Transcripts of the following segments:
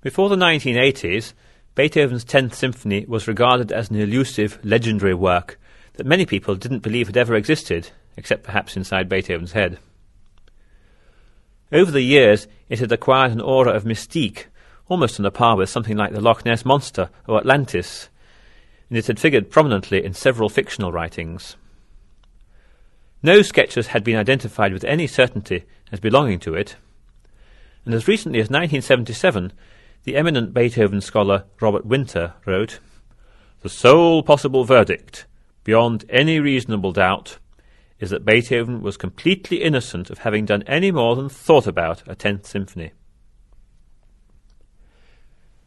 Before the 1980s, Beethoven's 10th Symphony was regarded as an elusive, legendary work that many people didn't believe had ever existed, except perhaps inside Beethoven's head. Over the years, it had acquired an aura of mystique, almost on a par with something like the Loch Ness Monster or Atlantis, and it had figured prominently in several fictional writings. No sketches had been identified with any certainty as belonging to it, and as recently as 1977, the eminent Beethoven scholar Robert Winter wrote, "The sole possible verdict, beyond any reasonable doubt, is that Beethoven was completely innocent of having done any more than thought about a 10th Symphony."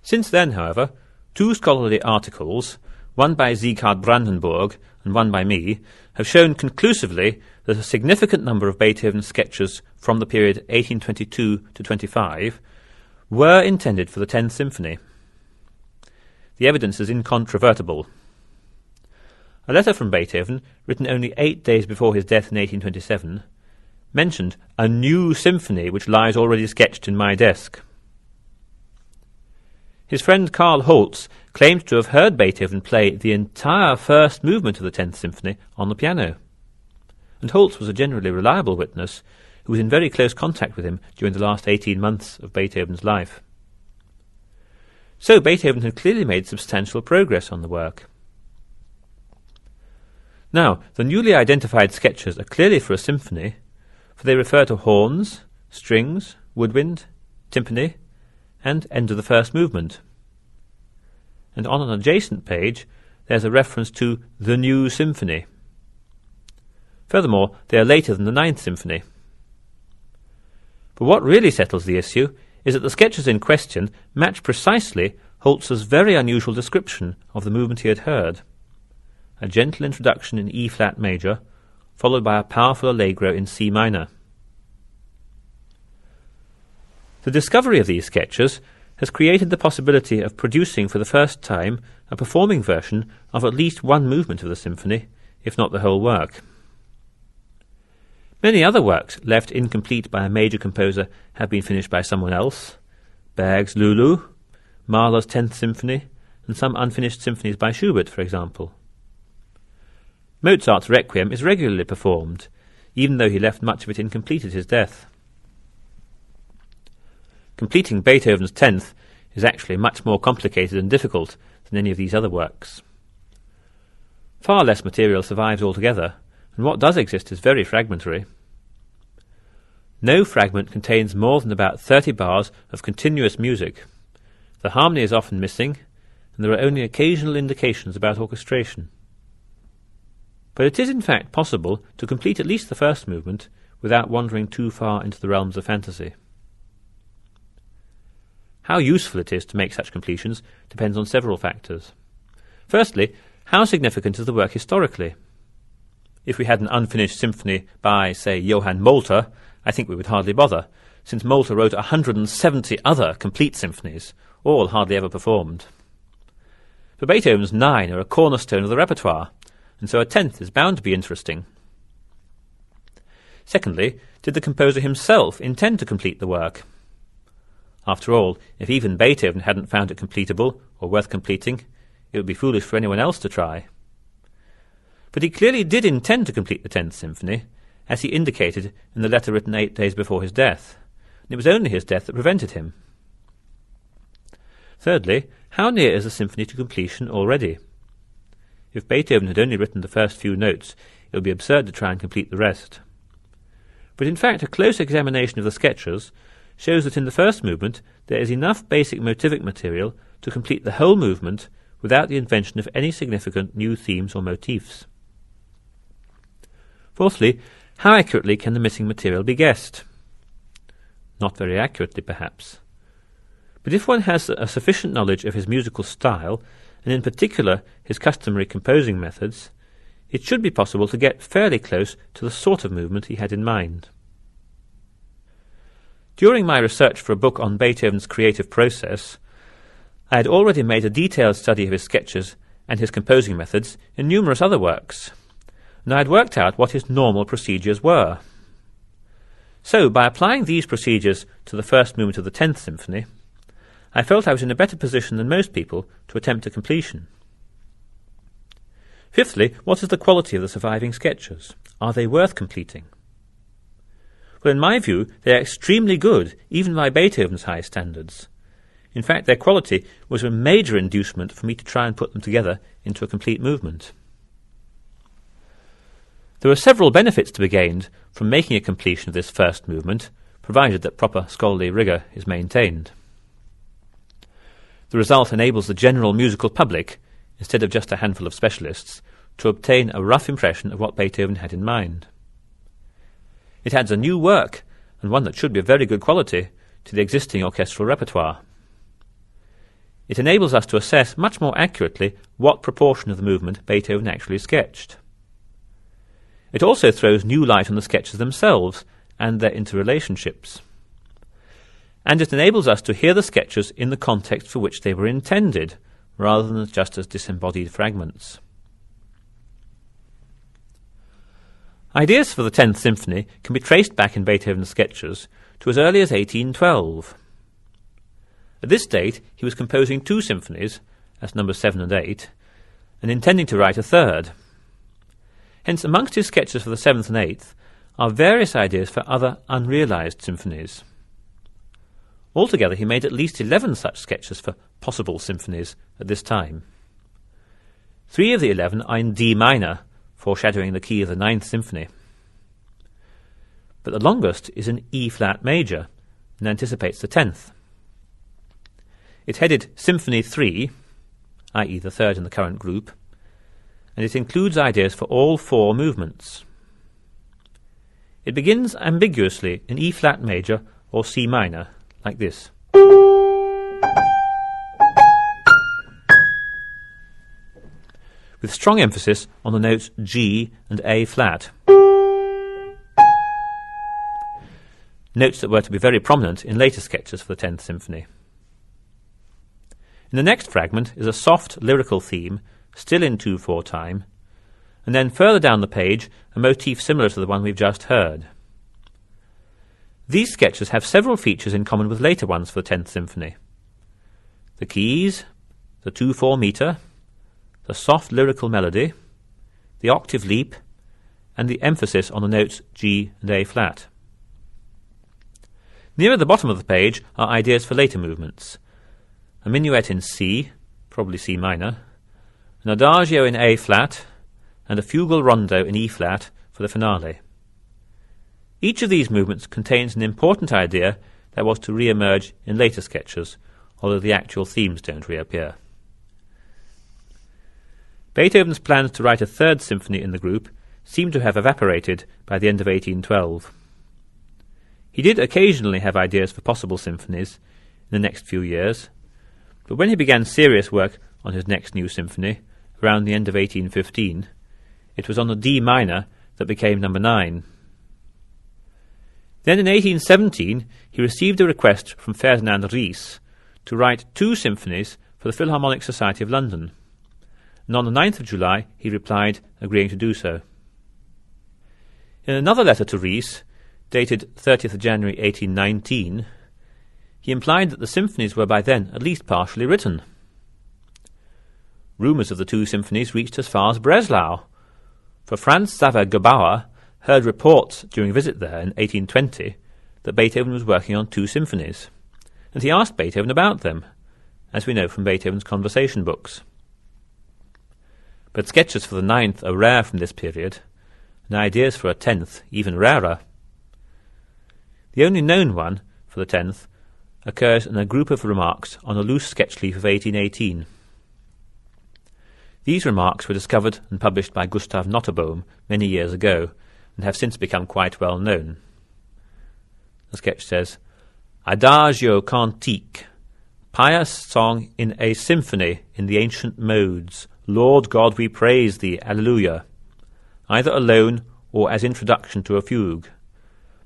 Since then, however, two scholarly articles, one by Sieghard Brandenburg and one by me, have shown conclusively that a significant number of Beethoven's sketches from the period 1822 to 25 were intended for the 10th Symphony. The evidence is incontrovertible. A letter from Beethoven, written only 8 days before his death in 1827, mentioned a new symphony which lies already sketched in my desk. His friend Karl Holz claimed to have heard Beethoven play the entire first movement of the 10th Symphony on the piano, and Holz was a generally reliable witness who was in very close contact with him during the last 18 months of Beethoven's life. So Beethoven had clearly made substantial progress on the work. Now, the newly identified sketches are clearly for a symphony, for they refer to horns, strings, woodwind, timpani, and end of the first movement. And on an adjacent page, there's a reference to the new symphony. Furthermore, they are later than the 9th Symphony. But what really settles the issue is that the sketches in question match precisely Holz's very unusual description of the movement he had heard. A gentle introduction in E-flat major, followed by a powerful allegro in C minor. The discovery of these sketches has created the possibility of producing for the first time a performing version of at least one movement of the symphony, if not the whole work. Many other works left incomplete by a major composer have been finished by someone else: Berg's Lulu, Mahler's 10th Symphony, and some unfinished symphonies by Schubert, for example. Mozart's Requiem is regularly performed, even though he left much of it incomplete at his death. Completing Beethoven's 10th is actually much more complicated and difficult than any of these other works. Far less material survives altogether, and what does exist is very fragmentary. No fragment contains more than about 30 bars of continuous music. The harmony is often missing, and there are only occasional indications about orchestration. But it is in fact possible to complete at least the first movement without wandering too far into the realms of fantasy. How useful it is to make such completions depends on several factors. Firstly, how significant is the work historically? If we had an unfinished symphony by, say, Johann Molter, I think we would hardly bother, since Molter wrote 170 other complete symphonies, all hardly ever performed. But Beethoven's 9 are a cornerstone of the repertoire, and so a 10th is bound to be interesting. Secondly, did the composer himself intend to complete the work? After all, if even Beethoven hadn't found it completable or worth completing, it would be foolish for anyone else to try. But he clearly did intend to complete the 10th Symphony, as he indicated in the letter written 8 days before his death, and it was only his death that prevented him. Thirdly, how near is the symphony to completion already? If Beethoven had only written the first few notes, it would be absurd to try and complete the rest. But in fact, a close examination of the sketches shows that in the first movement there is enough basic motivic material to complete the whole movement without the invention of any significant new themes or motifs. Fourthly, how accurately can the missing material be guessed? Not very accurately, perhaps. But if one has a sufficient knowledge of his musical style, and in particular his customary composing methods, it should be possible to get fairly close to the sort of movement he had in mind. During my research for a book on Beethoven's creative process, I had already made a detailed study of his sketches and his composing methods in numerous other works, and I had worked out what his normal procedures were. So, by applying these procedures to the first movement of the 10th Symphony, I felt I was in a better position than most people to attempt a completion. Fifthly, what is the quality of the surviving sketches? Are they worth completing? Well, in my view, they are extremely good, even by Beethoven's high standards. In fact, their quality was a major inducement for me to try and put them together into a complete movement. There are several benefits to be gained from making a completion of this first movement, provided that proper scholarly rigour is maintained. The result enables the general musical public, instead of just a handful of specialists, to obtain a rough impression of what Beethoven had in mind. It adds a new work, and one that should be of very good quality, to the existing orchestral repertoire. It enables us to assess much more accurately what proportion of the movement Beethoven actually sketched. It also throws new light on the sketches themselves and their interrelationships. And it enables us to hear the sketches in the context for which they were intended, rather than just as disembodied fragments. Ideas for the 10th Symphony can be traced back in Beethoven's sketches to as early as 1812. At this date, he was composing 2 symphonies, as numbers 7 and 8, and intending to write a third. Hence, amongst his sketches for the 7th and 8th are various ideas for other unrealised symphonies. Altogether, he made at least 11 such sketches for possible symphonies at this time. 3 of the 11 are in D minor, foreshadowing the key of the 9th Symphony. But the longest is in E-flat major, and anticipates the 10th. It's headed Symphony 3, i.e. the third in the current group, and it includes ideas for all 4 movements. It begins ambiguously in E-flat major or C minor, like this. With strong emphasis on the notes G and A flat. Notes that were to be very prominent in later sketches for the 10th Symphony. In the next fragment is a soft lyrical theme, still in 2/4 time, and then further down the page a motif similar to the one we've just heard. These sketches have several features in common with later ones for the 10th Symphony. The keys, the 2/4 meter, the soft lyrical melody, the octave leap, and the emphasis on the notes G and A flat. Nearer the bottom of the page are ideas for later movements. A minuet in C, probably C minor, an adagio in A flat, and a fugal rondo in E flat for the finale. Each of these movements contains an important idea that was to re-emerge in later sketches, although the actual themes don't reappear. Beethoven's plans to write a 3rd symphony in the group seem to have evaporated by the end of 1812. He did occasionally have ideas for possible symphonies in the next few years, but when he began serious work on his next new symphony, around the end of 1815, it was on the D minor that became number 9. Then in 1817 he received a request from Ferdinand Ries to write 2 symphonies for the Philharmonic Society of London, and on the 9th of July he replied, agreeing to do so. In another letter to Ries, dated 30th of January 1819, he implied that the symphonies were by then at least partially written. Rumours of the 2 symphonies reached as far as Breslau, for Franz Xaver Gebauer heard reports during a visit there in 1820 that Beethoven was working on 2 symphonies, and he asked Beethoven about them, as we know from Beethoven's conversation books. But sketches for the 9th are rare from this period, and ideas for a 10th even rarer. The only known one, for the 10th, occurs in a group of remarks on a loose sketch leaf of 1818. These remarks were discovered and published by Gustav Nottebohm many years ago, and have since become quite well known. The sketch says, Adagio cantique, pious song in a symphony in the ancient modes, Lord God we praise thee, Alleluia, either alone or as introduction to a fugue.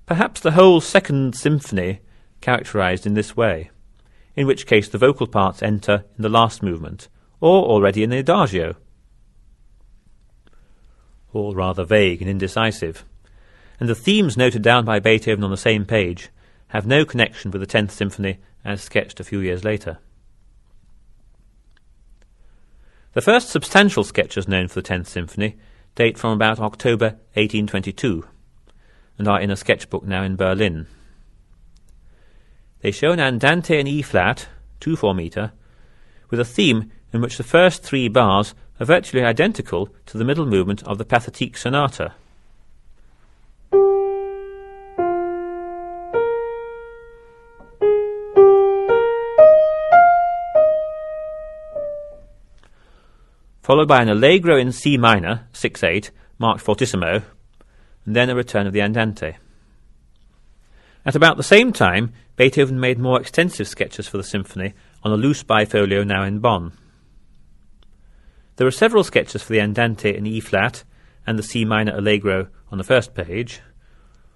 Perhaps the whole 2nd symphony characterized in this way, in which case the vocal parts enter in the last movement, or already in the adagio. All rather vague and indecisive, and the themes noted down by Beethoven on the same page have no connection with the 10th Symphony as sketched a few years later. The first substantial sketches known for the 10th Symphony date from about October 1822 and are in a sketchbook now in Berlin. They show an andante in E-flat, 2/4 meter, with a theme in which the first 3 bars are virtually identical to the middle movement of the Pathetique Sonata. Followed by an allegro in C minor, 6/8, marked fortissimo, and then a return of the andante. At about the same time, Beethoven made more extensive sketches for the symphony on a loose bifolio now in Bonn. There are several sketches for the andante in E-flat and the C minor allegro on the first page,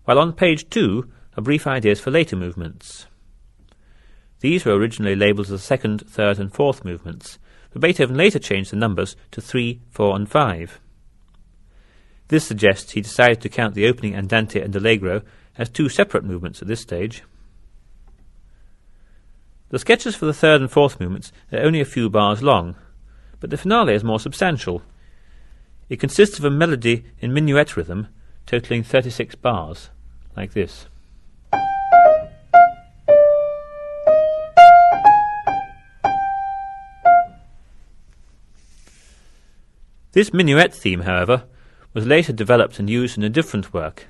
while on page 2 are brief ideas for later movements. These were originally labelled as the 2nd, 3rd and 4th movements, but Beethoven later changed the numbers to 3, 4 and 5. This suggests he decided to count the opening andante and allegro as 2 separate movements at this stage. The sketches for the 3rd and 4th movements are only a few bars long, but the finale is more substantial. It consists of a melody in minuet rhythm totalling 36 bars, like this. This minuet theme, however, was later developed and used in a different work,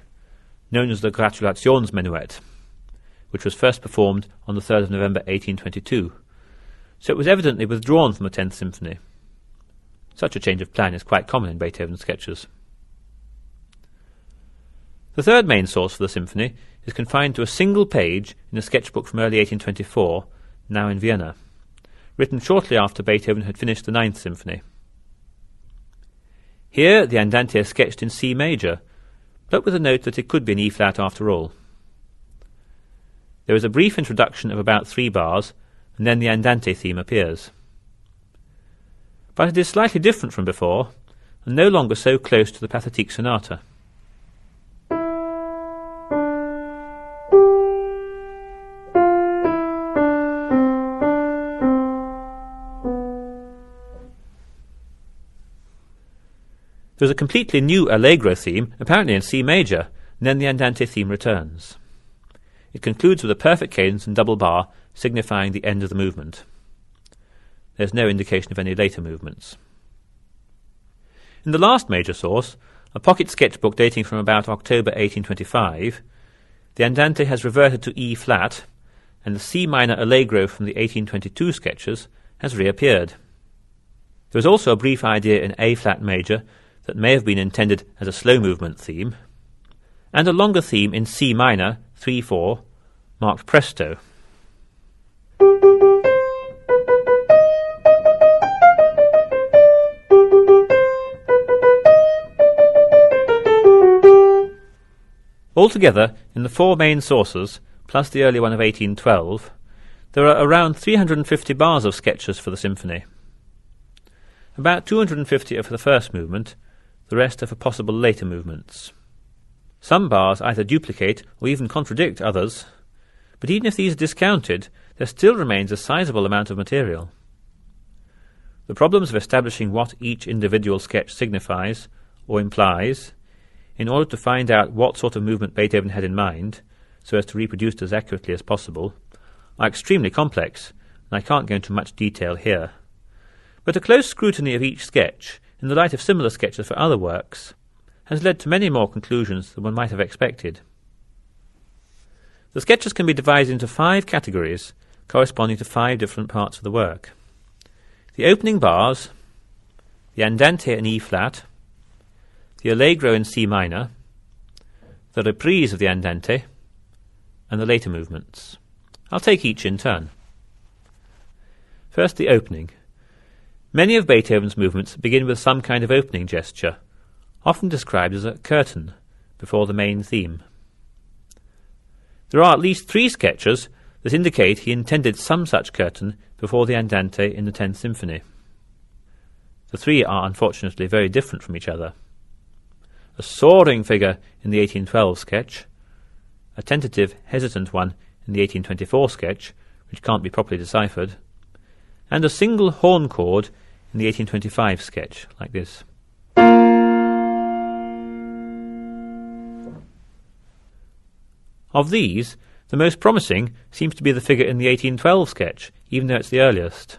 known as the Gratulationsmenuett, which was first performed on the 3rd of November 1822, so it was evidently withdrawn from the 10th Symphony. Such a change of plan is quite common in Beethoven's sketches. The third main source for the symphony is confined to a single page in a sketchbook from early 1824, now in Vienna, written shortly after Beethoven had finished the 9th Symphony. Here the andante is sketched in C major, but with a note that it could be in E-flat after all. There is a brief introduction of about 3 bars, and then the andante theme appears. But it is slightly different from before, and no longer so close to the Pathetique Sonata. There is a completely new allegro theme, apparently in C major, and then the andante theme returns. It concludes with a perfect cadence and double bar, signifying the end of the movement. There is no indication of any later movements. In the last major source, a pocket sketchbook dating from about October 1825, the andante has reverted to E-flat, and the C minor allegro from the 1822 sketches has reappeared. There is also a brief idea in A-flat major that may have been intended as a slow movement theme, and a longer theme in C minor, 3/4, marked presto. Altogether, in the 4 main sources, plus the early one of 1812, there are around 350 bars of sketches for the symphony. About 250 are for the first movement, the rest are for possible later movements. Some bars either duplicate or even contradict others, but even if these are discounted, there still remains a sizable amount of material. The problems of establishing what each individual sketch signifies or implies, in order to find out what sort of movement Beethoven had in mind, so as to reproduce it as accurately as possible, are extremely complex, and I can't go into much detail here. But a close scrutiny of each sketch, in the light of similar sketches for other works, has led to many more conclusions than one might have expected. The sketches can be divided into 5 categories, corresponding to 5 different parts of the work. The opening bars, the andante in E-flat, the allegro in C minor, the reprise of the andante, and the later movements. I'll take each in turn. First, the opening. Many of Beethoven's movements begin with some kind of opening gesture, often described as a curtain, before the main theme. There are at least 3 sketches that indicate he intended some such curtain before the andante in the 10th Symphony. The 3 are unfortunately very different from each other. A soaring figure in the 1812 sketch, a tentative, hesitant one in the 1824 sketch, which can't be properly deciphered, and a single horn chord in the 1825 sketch, like this. Of these, the most promising seems to be the figure in the 1812 sketch, even though it's the earliest.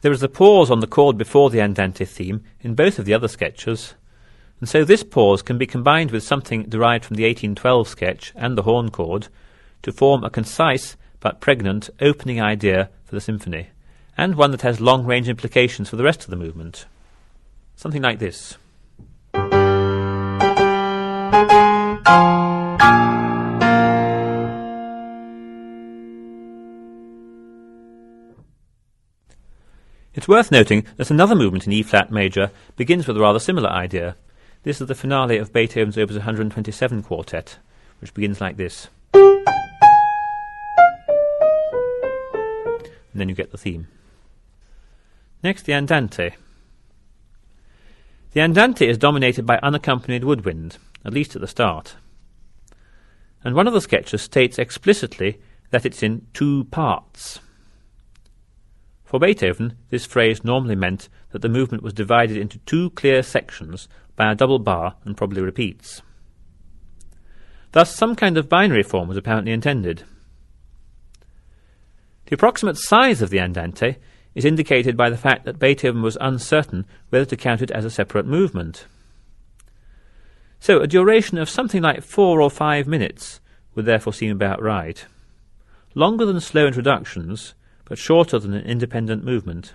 There is a pause on the chord before the andante theme in both of the other sketches, and so this pause can be combined with something derived from the 1812 sketch and the horn chord to form a concise but pregnant opening idea for the symphony, and one that has long-range implications for the rest of the movement. Something like this. It's worth noting that another movement in E-flat major begins with a rather similar idea. This is the finale of Beethoven's Opus 127 quartet, which begins like this. And then you get the theme. Next, the andante. The andante is dominated by unaccompanied woodwind, at least at the start. And one of the sketches states explicitly that it's in 2 parts. For Beethoven, this phrase normally meant that the movement was divided into 2 clear sections by a double bar and probably repeats. Thus, some kind of binary form was apparently intended. The approximate size of the andante is indicated by the fact that Beethoven was uncertain whether to count it as a separate movement. So a duration of something like 4 or 5 minutes would therefore seem about right. Longer than slow introductions, but shorter than an independent movement.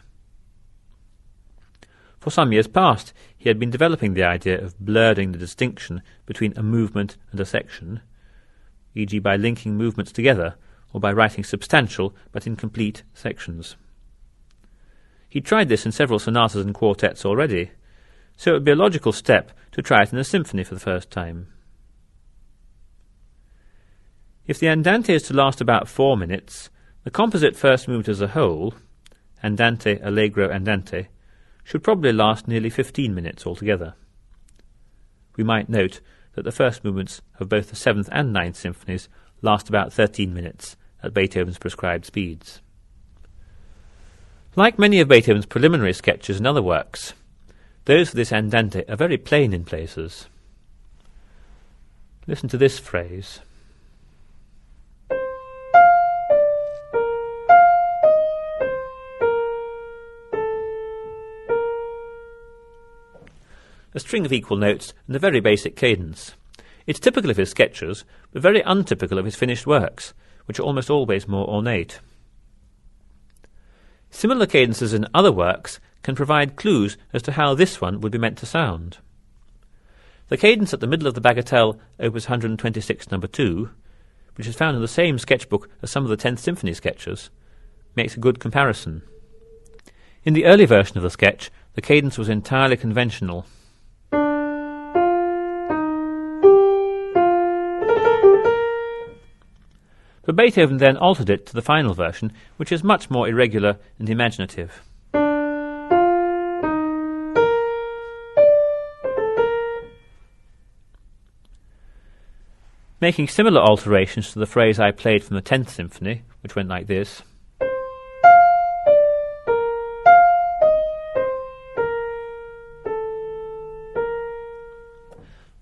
For some years past, he had been developing the idea of blurring the distinction between a movement and a section, e.g. by linking movements together, or by writing substantial but incomplete sections. He tried this in several sonatas and quartets already, so it would be a logical step to try it in a symphony for the first time. If the andante is to last about 4 minutes, the composite first movement as a whole, andante, allegro, andante, should probably last nearly 15 minutes altogether. We might note that the first movements of both the 7th and 9th symphonies last about 13 minutes at Beethoven's prescribed speeds. Like many of Beethoven's preliminary sketches and other works, those for this andante are very plain in places. Listen to this phrase. A string of equal notes and a very basic cadence. It's typical of his sketches, but very untypical of his finished works, which are almost always more ornate. Similar cadences in other works can provide clues as to how this one would be meant to sound. The cadence at the middle of the bagatelle, Opus 126 No. 2, which is found in the same sketchbook as some of the 10th Symphony sketches, makes a good comparison. In the early version of the sketch, the cadence was entirely conventional. But Beethoven then altered it to the final version, which is much more irregular and imaginative. Making similar alterations to the phrase I played from the 10th Symphony, which went like this.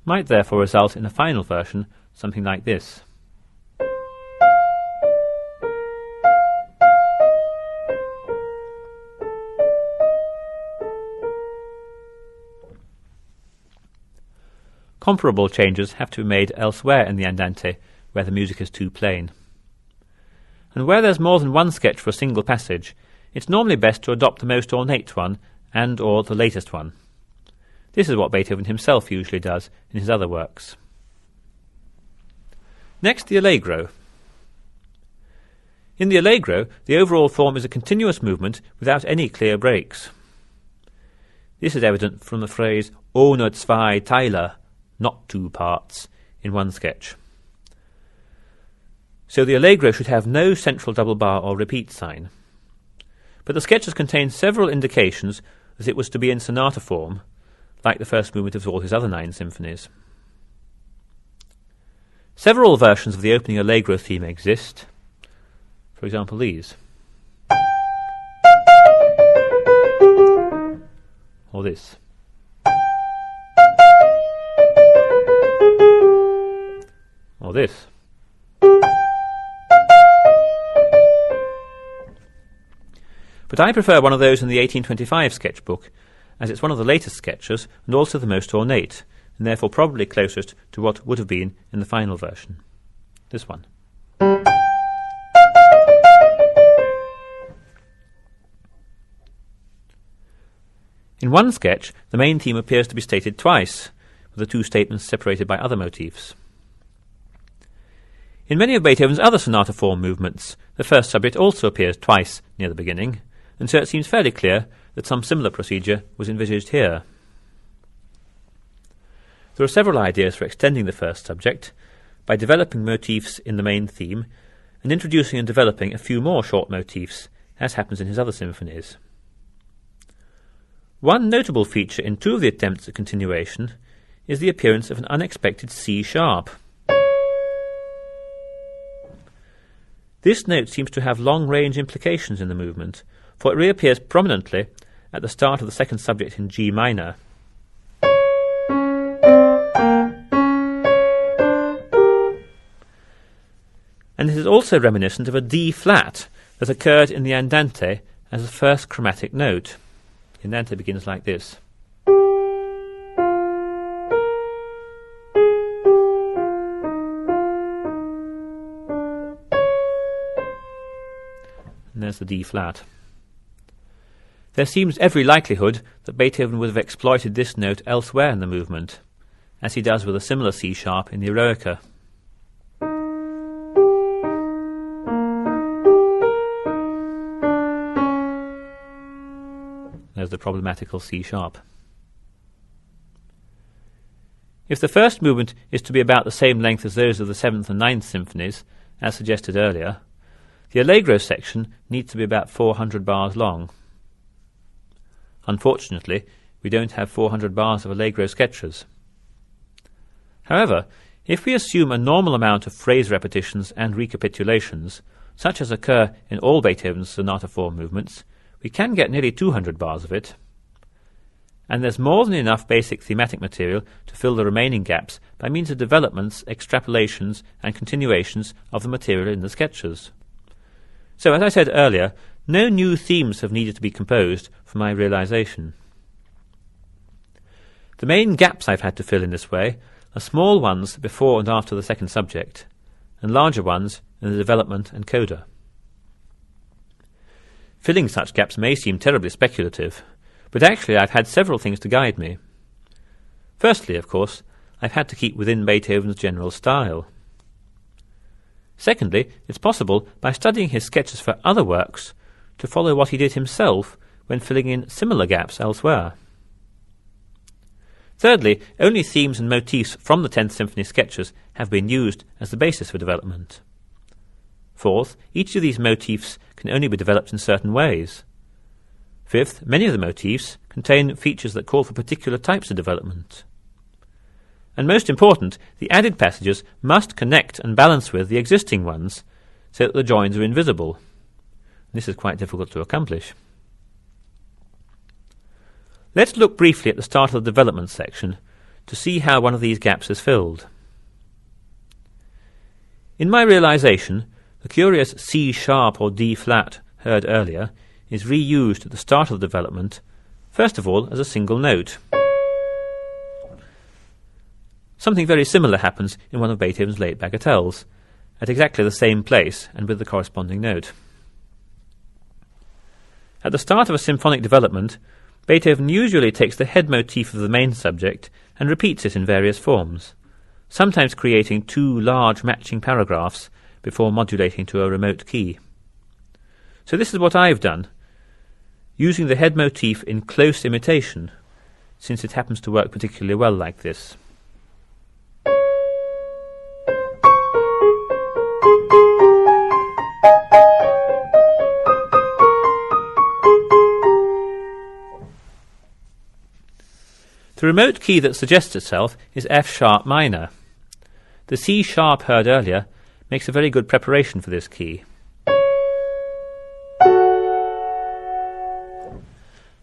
Might therefore result in a final version, something like this. Comparable changes have to be made elsewhere in the andante, where the music is too plain. And where there's more than one sketch for a single passage, it's normally best to adopt the most ornate one and or the latest one. This is what Beethoven himself usually does in his other works. Next, the allegro. In the allegro, the overall form is a continuous movement without any clear breaks. This is evident from the phrase ohne zwei Teile, not 2 parts, in one sketch. So the allegro should have no central double bar or repeat sign. But the sketches contain several indications that it was to be in sonata form, like the first movement of all his other 9 symphonies. Several versions of the opening allegro theme exist. For example, these. Or this. Or this. But I prefer one of those in the 1825 sketchbook, as it's one of the latest sketches and also the most ornate, and therefore probably closest to what would have been in the final version. This one. In one sketch, the main theme appears to be stated twice, with the two statements separated by other motifs. In many of Beethoven's other sonata form movements, the first subject also appears twice near the beginning, and so it seems fairly clear that some similar procedure was envisaged here. There are several ideas for extending the first subject, by developing motifs in the main theme, and introducing and developing a few more short motifs, as happens in his other symphonies. One notable feature in two of the attempts at continuation is the appearance of an unexpected C sharp. This note seems to have long-range implications in the movement, for it reappears prominently at the start of the second subject in G minor. And it is also reminiscent of a D flat that occurred in the andante as the first chromatic note. The andante begins like this. And there's the D flat. There seems every likelihood that Beethoven would have exploited this note elsewhere in the movement, as he does with a similar C sharp in the Eroica. There's the problematical C sharp. If the first movement is to be about the same length as those of the 7th and 9th symphonies, as suggested earlier, the Allegro section needs to be about 400 bars long. Unfortunately, we don't have 400 bars of Allegro sketches. However, if we assume a normal amount of phrase repetitions and recapitulations, such as occur in all Beethoven's sonata form movements, we can get nearly 200 bars of it. And there's more than enough basic thematic material to fill the remaining gaps by means of developments, extrapolations, and continuations of the material in the sketches. So, as I said earlier, no new themes have needed to be composed for my realization. The main gaps I've had to fill in this way are small ones before and after the second subject, and larger ones in the development and coda. Filling such gaps may seem terribly speculative, but actually I've had several things to guide me. Firstly, of course, I've had to keep within Beethoven's general style. Secondly, it's possible, by studying his sketches for other works, to follow what he did himself when filling in similar gaps elsewhere. Thirdly, only themes and motifs from the 10th Symphony sketches have been used as the basis for development. Fourth, each of these motifs can only be developed in certain ways. Fifth, many of the motifs contain features that call for particular types of development. And most important, the added passages must connect and balance with the existing ones so that the joins are invisible. This is quite difficult to accomplish. Let's look briefly at the start of the development section to see how one of these gaps is filled. In my realization, the curious C sharp or D flat heard earlier is reused at the start of the development, first of all as a single note. Something very similar happens in one of Beethoven's late bagatelles, at exactly the same place and with the corresponding note. At the start of a symphonic development, Beethoven usually takes the head motif of the main subject and repeats it in various forms, sometimes creating two large matching paragraphs before modulating to a remote key. So this is what I've done, using the head motif in close imitation, since it happens to work particularly well like this. The remote key that suggests itself is F sharp minor. The C sharp heard earlier makes a very good preparation for this key.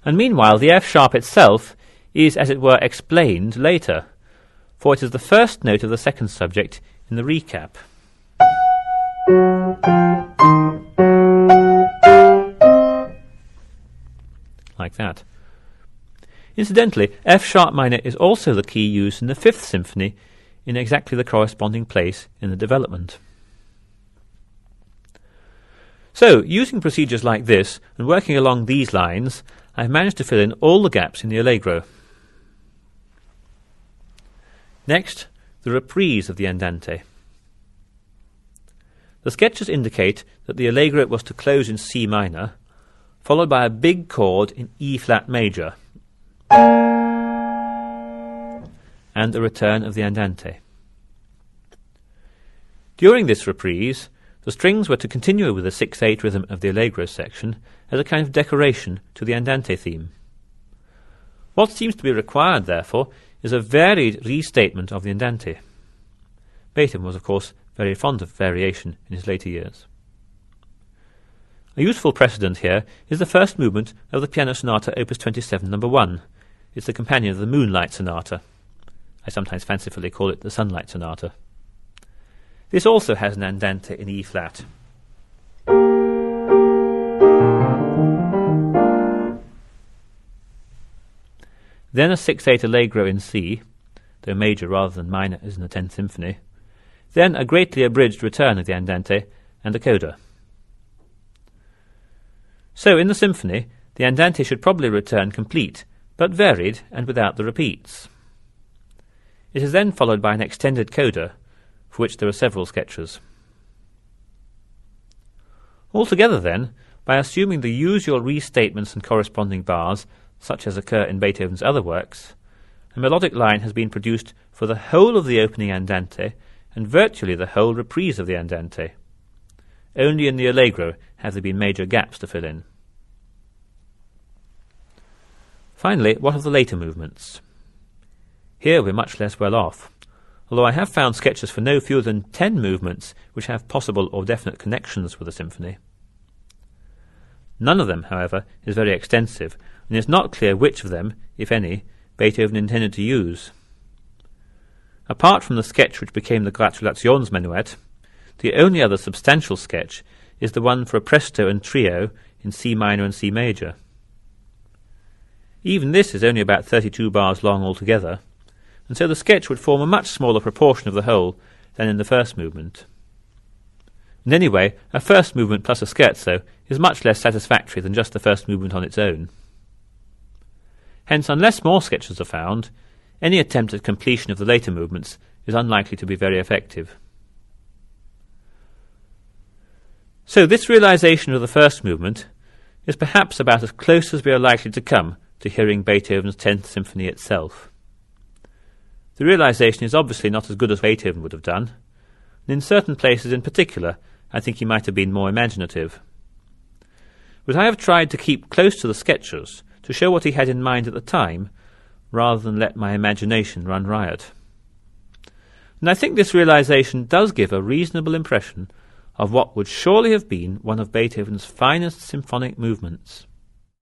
And meanwhile the F-sharp itself is, as it were, explained later, for it is the first note of the second subject in the recap. Like that. Incidentally, F-sharp minor is also the key used in the Fifth Symphony in exactly the corresponding place in the development. So, using procedures like this and working along these lines, I've managed to fill in all the gaps in the Allegro. Next, the reprise of the Andante. The sketches indicate that the Allegro was to close in C minor, followed by a big chord in E flat major, and the return of the Andante. During this reprise, the strings were to continue with the 6/8 rhythm of the Allegro section as a kind of decoration to the Andante theme. What seems to be required, therefore, is a varied restatement of the Andante. Beethoven was, of course, very fond of variation in his later years. A useful precedent here is the first movement of the Piano Sonata Opus 27 No. 1. It's the companion of the Moonlight Sonata. I sometimes fancifully call it the Sunlight Sonata. This also has an Andante in E flat. Then a 6/8 Allegro in C, though major rather than minor as in the 10th Symphony. Then a greatly abridged return of the Andante and a coda. So in the symphony, the Andante should probably return complete, but varied and without the repeats. It is then followed by an extended coda, for which there are several sketches. Altogether then, by assuming the usual restatements and corresponding bars, such as occur in Beethoven's other works, a melodic line has been produced for the whole of the opening Andante and virtually the whole reprise of the Andante. Only in the Allegro have there been major gaps to fill in. Finally, what of the later movements? Here we're much less well off, although I have found sketches for no fewer than 10 movements which have possible or definite connections with the symphony. None of them, however, is very extensive, and it is not clear which of them, if any, Beethoven intended to use. Apart from the sketch which became the Gratulations Menuet, the only other substantial sketch is the one for a presto and trio in C minor and C major. Even this is only about 32 bars long altogether, and so the sketch would form a much smaller proportion of the whole than in the first movement. And anyway, a first movement plus a scherzo is much less satisfactory than just the first movement on its own. Hence, unless more sketches are found, any attempt at completion of the later movements is unlikely to be very effective. So this realization of the first movement is perhaps about as close as we are likely to come to hearing Beethoven's 10th Symphony itself. The realization is obviously not as good as Beethoven would have done, and in certain places in particular I think he might have been more imaginative. But I have tried to keep close to the sketches to show what he had in mind at the time, rather than let my imagination run riot. And I think this realization does give a reasonable impression of what would surely have been one of Beethoven's finest symphonic movements.